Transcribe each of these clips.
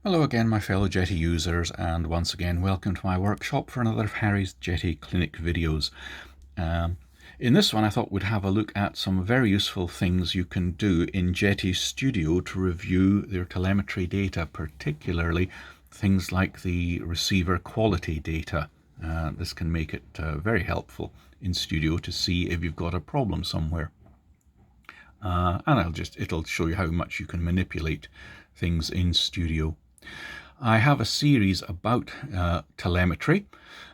Hello again, my fellow Jetty users, and once again welcome to my workshop for another of Harry's Jetty Clinic videos. In this one I thought we'd have a look at some very useful things you can do in Jetty Studio to review your telemetry data, particularly things like the receiver quality data. This can make it very helpful in Studio to see if you've got a problem somewhere. And it'll show you how much you can manipulate things in Studio. I have a series about telemetry,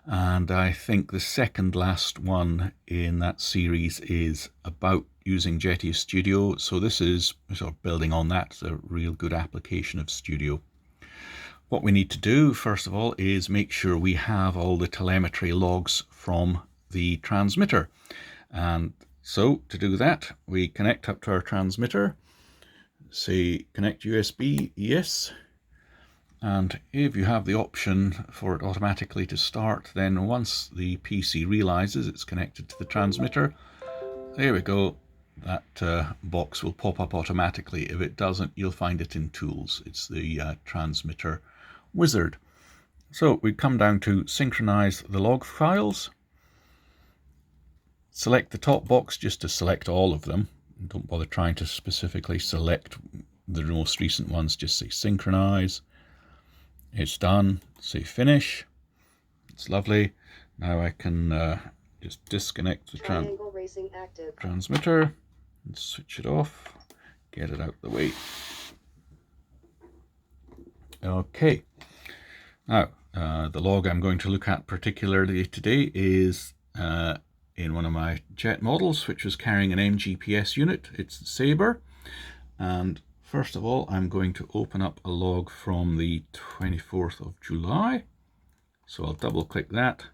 and I think the second last one in that series is about using Jetty Studio. So this is sort of building on that. It's a real good application of Studio. What we need to do, first of all, is make sure we have all the telemetry logs from the transmitter. And so to do that, we connect up to our transmitter, say connect USB, yes. And if you have the option for it automatically to start, then once the PC realizes it's connected to the transmitter, there we go, that box will pop up automatically. If it doesn't, you'll find it in Tools. It's the transmitter wizard. So we come down to synchronize the log files. Select the top box just to select all of them. Don't bother trying to specifically select the most recent ones, just say synchronize. It's done. Say finish. It's lovely. Now I can just disconnect the transmitter and switch it off. Get it out of the way. Okay. Now the log I'm going to look at particularly today is in one of my jet models, which was carrying an MGPS unit. It's the Sabre, and first of all, I'm going to open up a log from the 24th of July. So I'll double click that.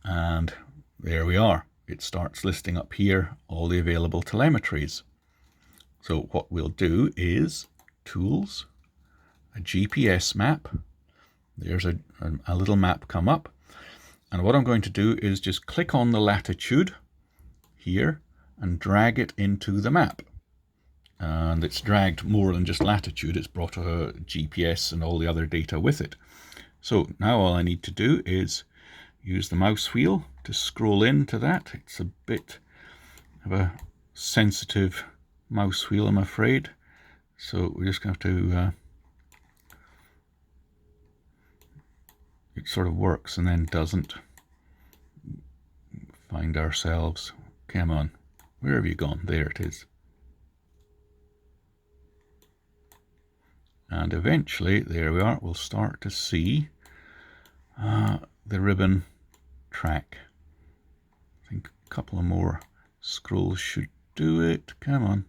And there we are. It starts listing up here all the available telemetries. So what we'll do is Tools, a GPS map. There's a little map come up. And what I'm going to do is just click on the latitude here and drag it into the map. And it's dragged more than just latitude, it's brought a GPS and all the other data with it. So now all I need to do is use the mouse wheel to scroll into that. It's a bit of a sensitive mouse wheel, I'm afraid. So we're just going to have to, it sort of works and then doesn't. Find ourselves, come on, where have you gone? There it is. And eventually, there we are, we'll start to see the ribbon track. I think a couple of more scrolls should do it. Come on.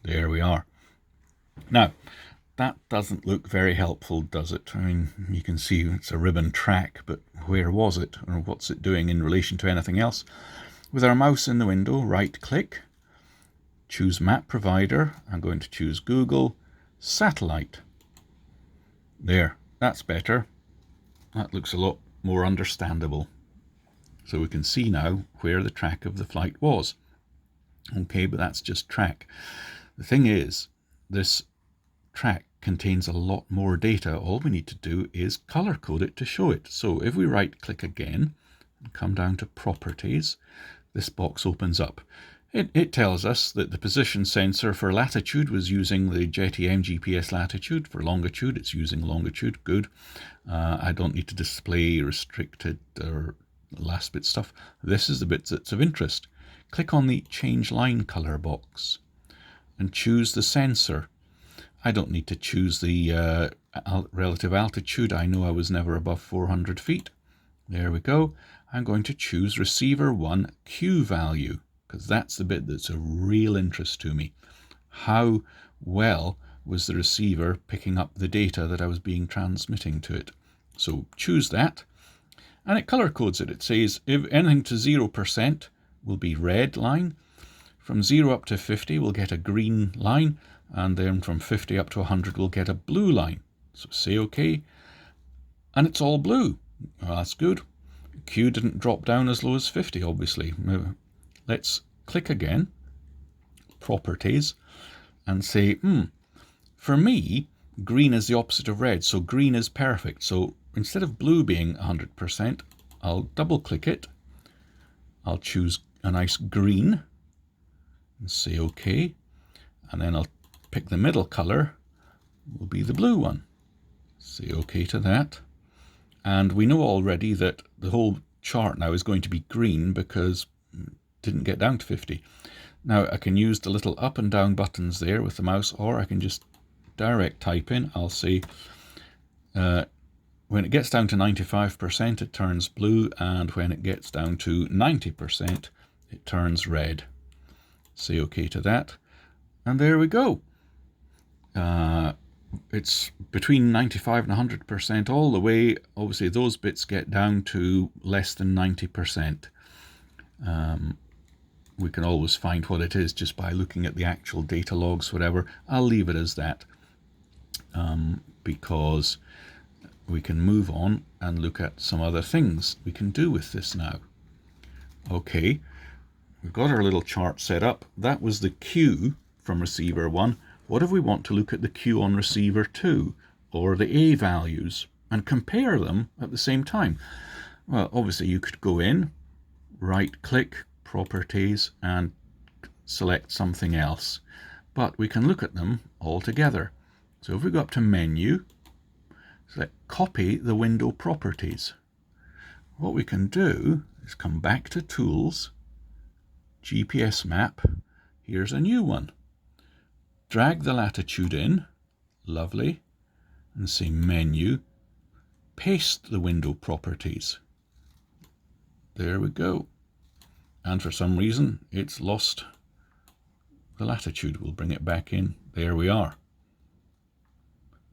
There we are. Now, that doesn't look very helpful, does it? I mean, you can see it's a ribbon track, but where was it? Or what's it doing in relation to anything else? With our mouse in the window, right-click, choose Map Provider. I'm going to choose Google Satellite. There, that's better. That looks a lot more understandable. So we can see now where the track of the flight was. Okay, but that's just track. The thing is, this track contains a lot more data. All we need to do is color code it to show it. So if we right click again and come down to Properties, this box opens up. It tells us that the position sensor for latitude was using the Jetty MGPS latitude. For longitude, it's using longitude. Good. I don't need to display restricted or last bit stuff. This is the bit that's of interest. Click on the Change Line Color box and choose the sensor. I don't need to choose the relative altitude. I know I was never above 400 feet. There we go. I'm going to choose Receiver 1 Q value, because that's the bit that's of real interest to me. How well was the receiver picking up the data that I was being transmitting to it? So choose that, and it color codes it. It says if anything to 0% will be red line, from 0 up to 50 we'll get a green line, and then from 50 up to 100 we'll get a blue line. So say OK, and it's all blue. Well, that's good. Q didn't drop down as low as 50, obviously. Let's click again, Properties, and say, For me, green is the opposite of red, so green is perfect. So instead of blue being 100%, I'll double click it. I'll choose a nice green and say OK. And then I'll pick the middle color, will be the blue one. Say OK to that. And we know already that the whole chart now is going to be green because it didn't get down to 50. Now I can use the little up and down buttons there with the mouse, or I can just direct type in. I'll say when it gets down to 95%, it turns blue, and when it gets down to 90%, it turns red. Say OK to that, and there we go. It's between 95 and 100% all the way. Obviously those bits get down to less than 90%. We can always find what it is just by looking at the actual data logs, whatever. I'll leave it as that because we can move on and look at some other things we can do with this now. Okay, we've got our little chart set up. That was the Q from receiver 1. What if we want to look at the Q on receiver 2 or the A values and compare them at the same time? Well, obviously you could go in, right click, properties, and select something else, but we can look at them all together. So if we go up to menu, select copy the window properties, what we can do is come back to tools, GPS map, here's a new one. Drag the latitude in, lovely, and say menu, paste the window properties. There we go. And for some reason it's lost the latitude. We'll bring it back in. There we are.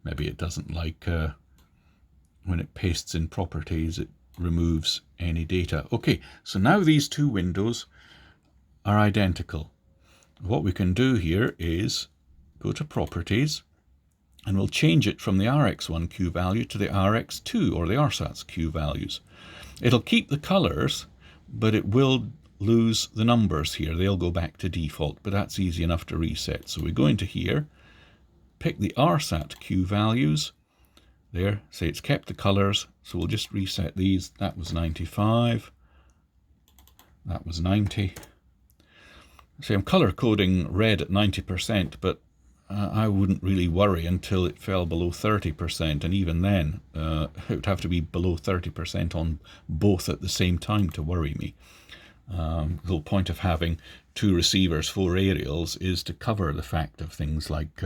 Maybe it doesn't like when it pastes in properties, it removes any data. Okay, so now these two windows are identical. What we can do here is go to properties, and we'll change it from the RX1 Q value to the RX2 or the RSATS Q values. It'll keep the colors, but it will lose the numbers here. They'll go back to default, but that's easy enough to reset. So we go into here, pick the RSAT Q values, there, say it's kept the colors, so we'll just reset these. That was 95, that was 90. See, I'm color coding red at 90%, but I wouldn't really worry until it fell below 30%, and even then it would have to be below 30% on both at the same time to worry me. The whole point of having 2 receivers, 4 aerials, is to cover the fact of things like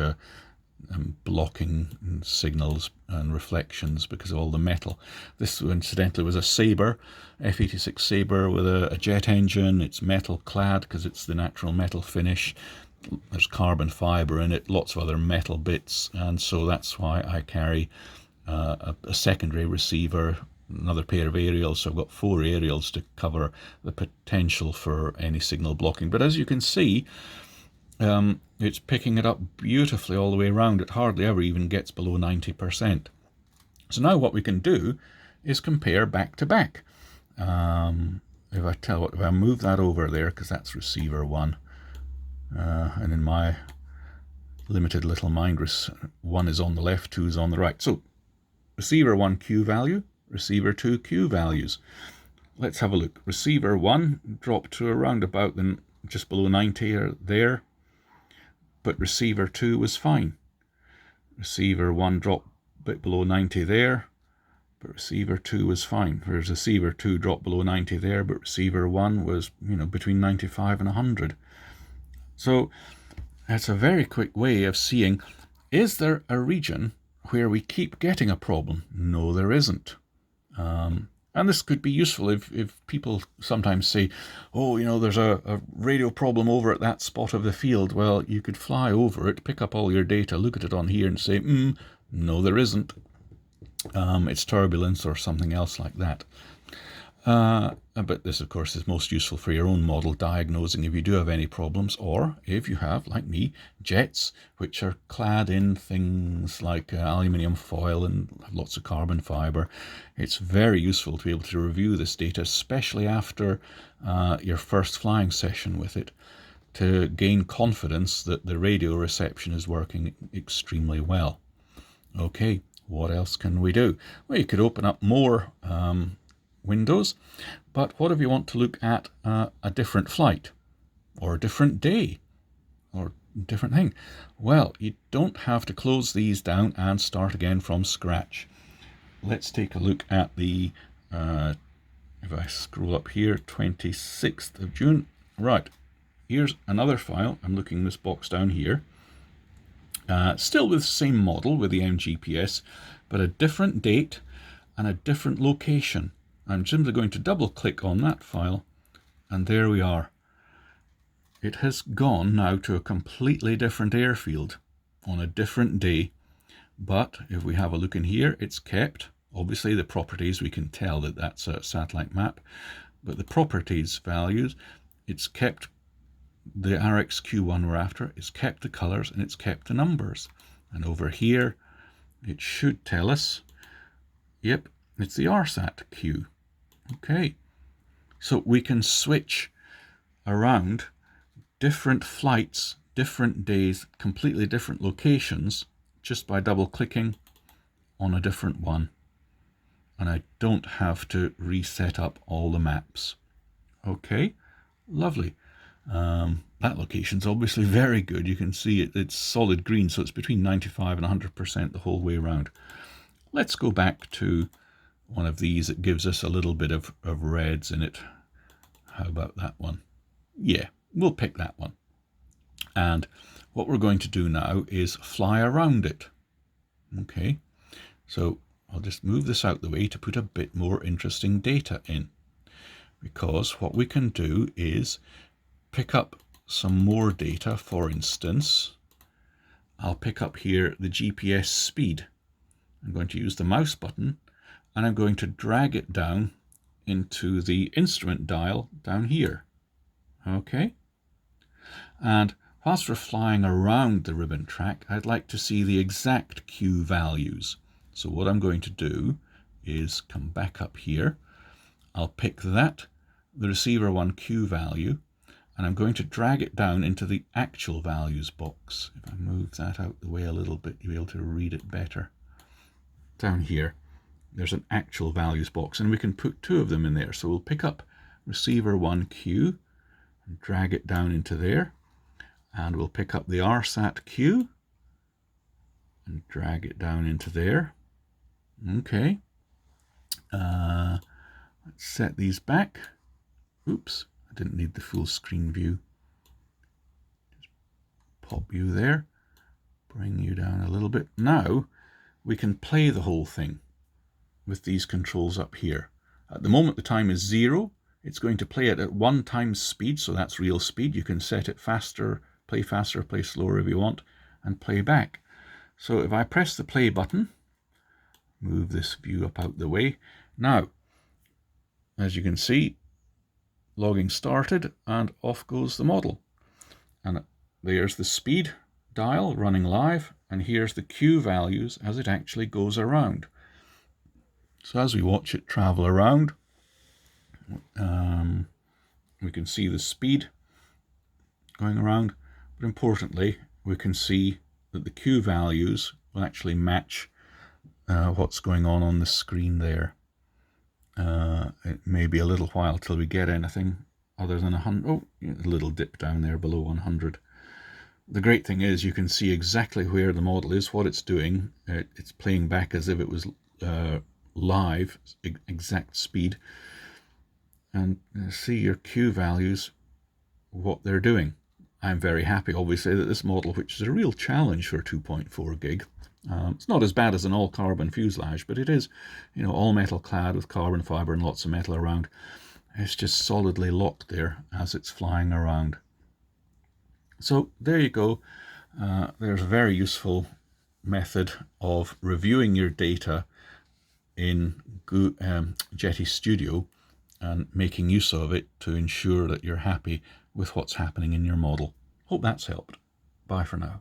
blocking signals and reflections because of all the metal. This incidentally was a Sabre, F86 Sabre with a jet engine. It's metal clad because it's the natural metal finish. There's carbon fibre in it, lots of other metal bits, and so that's why I carry a secondary receiver, another pair of aerials. So I've got 4 aerials to cover the potential for any signal blocking. But as you can see, it's picking it up beautifully all the way around. It hardly ever even gets below 90%. So now what we can do is compare back to back. If I move that over there, because that's receiver 1, and in my limited little mind, 1 is on the left, 2 is on the right. So receiver 1 Q value, receiver 2 Q values. Let's have a look. Receiver 1 dropped to around about just below 90 there, but receiver 2 was fine. Receiver 1 dropped a bit below 90 there, but receiver 2 was fine. Whereas receiver 2 dropped below 90 there, but receiver 1 was, between 95 and 100. So that's a very quick way of seeing, is there a region where we keep getting a problem? No, there isn't. And this could be useful if people sometimes say, oh, there's a radio problem over at that spot of the field. Well, you could fly over it, pick up all your data, look at it on here and say, no, there isn't. It's turbulence or something else like that. But this, of course, is most useful for your own model diagnosing if you do have any problems, or if you have, like me, jets which are clad in things like aluminium foil and have lots of carbon fibre. It's very useful to be able to review this data, especially after your first flying session with it, to gain confidence that the radio reception is working extremely well. Okay, what else can we do? Well, you could open up more windows, but what if you want to look at a different flight or a different day or different thing? Well, you don't have to close these down and start again from scratch. Let's take a look at the, if I scroll up here, 26th of June. Right, here's another file. I'm looking this box down here. Still with the same model with the MGPS, but a different date and a different location. I'm simply going to double click on that file, and there we are. It has gone now to a completely different airfield on a different day, but if we have a look in here, it's kept. Obviously the properties, we can tell that that's a satellite map, but the properties values, it's kept the RxQ1 we're after, it's kept the colors, and it's kept the numbers. And over here, it should tell us, yep, it's the RSAT-Q. Okay, so we can switch around different flights, different days, completely different locations, just by double clicking on a different one. And I don't have to reset up all the maps. Okay, lovely. That location's obviously very good. You can see it's solid green, so it's between 95 and 100% the whole way around. Let's go back to one of these that gives us a little bit of reds in it. How about that one? Yeah, we'll pick that one. And what we're going to do now is fly around it. Okay, so I'll just move this out the way to put a bit more interesting data in, because what we can do is pick up some more data. For instance, I'll pick up here the GPS speed. I'm going to use the mouse button and I'm going to drag it down into the instrument dial down here. Okay, and whilst we're flying around the ribbon track, I'd like to see the exact Q values. So what I'm going to do is come back up here. I'll pick that, the receiver 1 Q value, and I'm going to drag it down into the actual values box. If I move that out the way a little bit, you'll be able to read it better. Down here, there's an actual values box, and we can put 2 of them in there. So we'll pick up receiver 1 Q and drag it down into there, and we'll pick up the RSAT Q and drag it down into there. Okay, let's set these back. Oops, I didn't need the full screen view. Just pop you there, bring you down a little bit. Now we can play the whole thing with these controls up here. At the moment the time is 0. It's going to play it at 1 times speed, so that's real speed. You can set it faster, play slower if you want, and play back. So if I press the play button, move this view up out the way. Now, as you can see, logging started and off goes the model. And there's the speed dial running live, and here's the Q values as it actually goes around. So as we watch it travel around, we can see the speed going around, but importantly, we can see that the Q values will actually match what's going on the screen there. It may be a little while till we get anything other than 100. Oh, a little dip down there below 100. The great thing is you can see exactly where the model is, what it's doing. It's playing back as if it was live, exact speed. And see your Q values, what they're doing. I'm very happy, obviously, that this model, which is a real challenge for 2.4 gig, it's not as bad as an all-carbon fuselage, but it is, all metal clad with carbon fibre and lots of metal around. It's just solidly locked there as it's flying around. So there you go. There's a very useful method of reviewing your data in Jetty Studio and making use of it to ensure that you're happy with what's happening in your model. Hope that's helped. Bye for now.